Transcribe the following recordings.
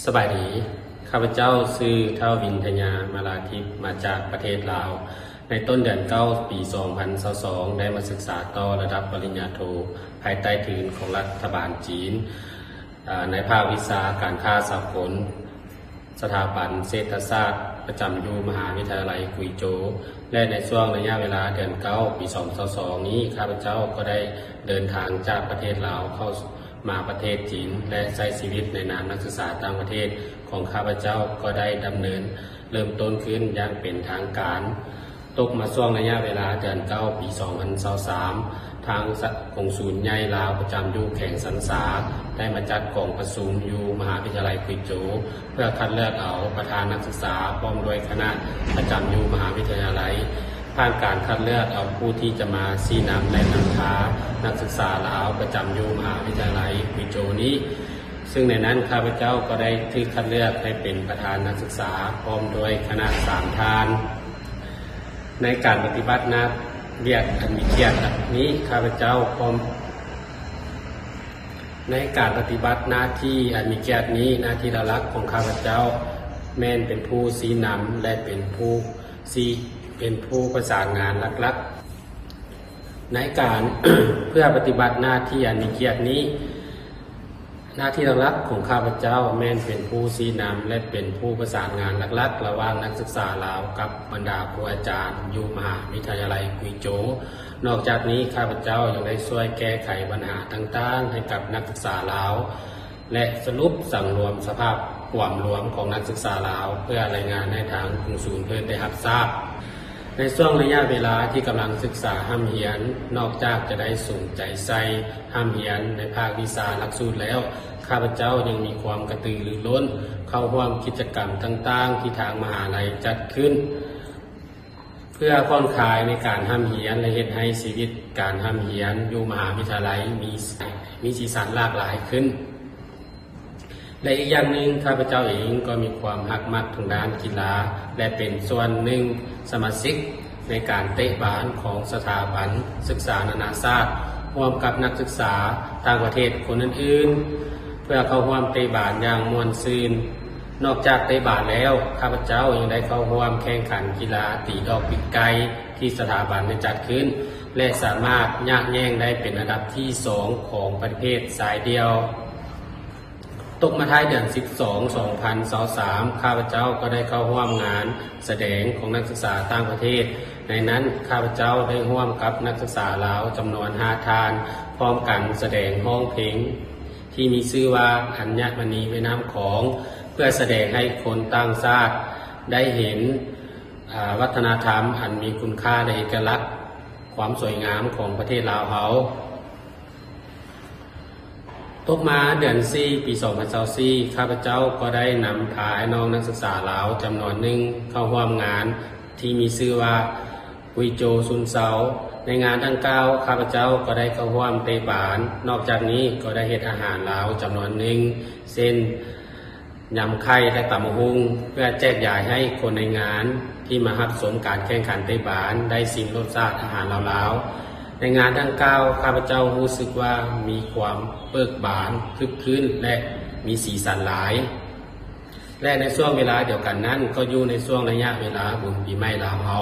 สบายดีข้าพเจ้าชื่อเท่าวินทญามาลาทิพย์มาจากประเทศลาวในต้นเดือน9 ปี 2022ได้มาศึกษาต่อระดับปริญญาโทภายใต้ทุนของรัฐบาลจีนในภาควิชาการค้าสากลสถาบันเศรษฐศาสตร์ประจำอยู่มหาวิทยาลัยกุยโจวและในช่วงระยะเวลาเดือน9 ปี 2022นี้ข้าพเจ้าก็ได้เดินทางจากประเทศลาวเข้ามาประเทศจีนและใช้ชีวิตในนามนักศึกษาต่างประเทศของข้าพเจ้าก็ได้ดำเนินเริ่มต้นขึ้นอย่างเป็นทางการตกมาช่วงระยะเวลาเดือน9 ปี 2023ทางกงศูนย์ใหญ่ลาวประจำอยู่แข่งสันษาได้มาจัดกองประชุมอยู่มหาวิทยาลัยกุยโจวเพื่อคัดเลือกเอาประธานนักศึกษาพร้อมด้วยคณะประจำอยู่มหาวิทยาลัยผ่านการคัดเลือกเอาผู้ที่จะมาชี้นำและนำพานักศึกษาลาวประจำอยู่มหาวิทยาลัยกุยโจวนี้ซึ่งในนั้นข้าพเจ้าก็ได้ถูกคัดเลือกให้เป็นประธานนักศึกษาพร้อมด้วยคณะ3 ท่านในการปฏิบัติหน้าเรียกอันมีเกียรตินี้ข้าพเจ้าพร้อมในการปฏิบัติหน้าที่อันมีเกียรตินี้หน้าที่หลักของข้าพเจ้าแม่นเป็นผู้ชี้นำและเป็นผู้ประสานงานหลักๆในการ เพื่อปฏิบัติหน้าที่อันมีเกียรตินี้หน้าที่หลักของข้าพเจ้าแม่นเป็นผู้ชี้นำและเป็นผู้ประสานงานหลักๆระหว่างนักศึกษาลาวกับบรรดาครูอาจารย์อยู่มหาวิทยาลัยกุยโจวนอกจากนี้ข้าพเจ้ายังได้ช่วยแก้ไขปัญหาต่างๆให้กับนักศึกษาลาวและสรุปสั่งรวมสภาพความรวมของนักศึกษาลาวเพื่อรายงานให้ทางกงศูนย์เพื่อได้รับทราบในช่วงระยะเวลาที่กำลังศึกษาห้ามเรียนนอกจากจะได้สนใจใส่ห้ามเรียนในภาควิชาหลักสูตรแล้วข้าพเจ้ายังมีความกระตือรือร้นเข้าร่วมกิจกรรมต่างๆที่ทางมหาลัยจัดขึ้นเพื่อผ่อนคลายในการห้ามเรียนและเฮ็ดให้ชีวิตการห้ามเรียนอยู่มหาวิทยาลัยมีสีสันหลากหลายขึ้นและอีกอย่างหนึ่งข้าพเจ้าเองก็มีความหักมักทางด้านกีฬาและเป็นส่วนหนึ่งสมาชิกในการเตะบาสของสถาบันศึกษานานาชาติร่วมกับนักศึกษาต่างประเทศคนอื่นๆเพื่อเข้าร่วมเตะบาสอย่างม่วนซื่นนอกจากเตะบาสแล้วข้าพเจ้ายังได้เข้าร่วมแข่งขันกีฬาตีดอกปีกไก่ที่สถาบันได้จัดขึ้นและสามารถยกแย่งได้เป็นอันดับที่2ของประเภทสายเดียวตกมาท้ายเดือน12 2023ข้าพเจ้าก็ได้เข้าร่วมงานแสดงของนักศึกษาต่างประเทศในนั้นข้าพเจ้าได้ร่วมกับนักศึกษาลาวจำนวน5 ท่านพร้อมกันแสดงร้องเพลงที่มีชื่อว่าอัญมณีแม่น้ำของเพื่อแสดงให้คนต่างชาติได้เห็นวัฒนธรรมอันมีคุณค่าและเอกลักษณ์ความสวยงามของประเทศลาวเขาตกมาเดือน 4 ปี 2024ข้าพเจ้าก็ได้นำพาน้องนักศึกษาลาวจำนวนหนึ่งเข้าร่วมงานที่มีชื่อว่ากุยโจวซุนเซาในงานดังกล่าวข้าพเจ้าก็ได้เข้าร่วมเตะบาสนอกจากนี้ก็ได้เฮ็ดอาหารลาวจำนวนหนึ่งเช่นยำไข่และตำบักหุ่งเพื่อแจกจ่ายให้คนในงานที่มารับชมการแข่งขันเตะบาสได้ชิมรสชาติอาหารลาวในงานดังกล่าวข้าพเจ้ารู้สึกว่ามีความเบิกบานคึกคืนและมีสีสันหลายและในช่วงเวลาเดียวกันนั้นก็อยู่ในช่วงระยะเวลาบุญปีใหม่ลาวเขา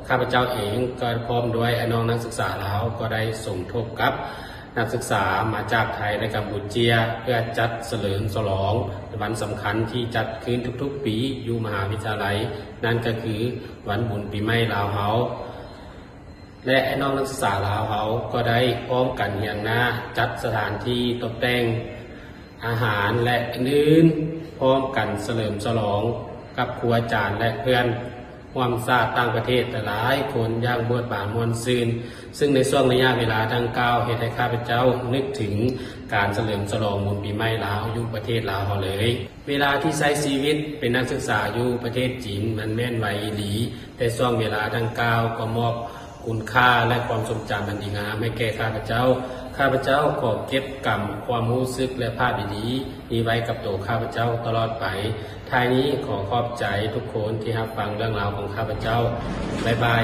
ข้าพเจ้าเองก็พร้อมด้วยน้องนักศึกษาลาวก็ได้สมทบกับนักศึกษามาจากไทยและกัมพูชาเพื่อจัดเฉลิมฉลองวันสำคัญที่จัดขึ้นทุกๆปีอยู่มหาวิทยาลัยนั่นก็คือวันบุญปีใหม่ลาวเขาและน้องนักศึกษาลาวเขาก็ได้พร้อมกันอย่างหน้าจัดสถานที่ตกแต่งอาหารและอื่นพร้อมกันเฉลิมฉลองกับครูอาจารย์และเพื่อนความศาสตร์ต่างประเทศหลายคนอย่างบวชบานมวลซืนซึ่งในช่วงระยะเวลาดังกล่าวเหตุให้ข้าพเจ้านึกถึงการเฉลิมฉลองบุญปีใหม่ลาวอยู่ประเทศลาวเขาเลยเวลาที่ใช้ชีวิตเป็นนักศึกษาอยู่ประเทศจีนมันแม่นไวอีหลีแต่ช่วงเวลาดังกล่าวก็มอบคุณค่าและความทรงจำอันดีงามให้แก่ข้าพเจ้าขอเก็บกรรมความรู้สึกและภาพดีๆนี้ไว้กับตัวข้าพเจ้าตลอดไปท้ายนี้ขอขอบใจทุกคนที่รับฟังเรื่องราวของข้าพเจ้าบ๊ายบาย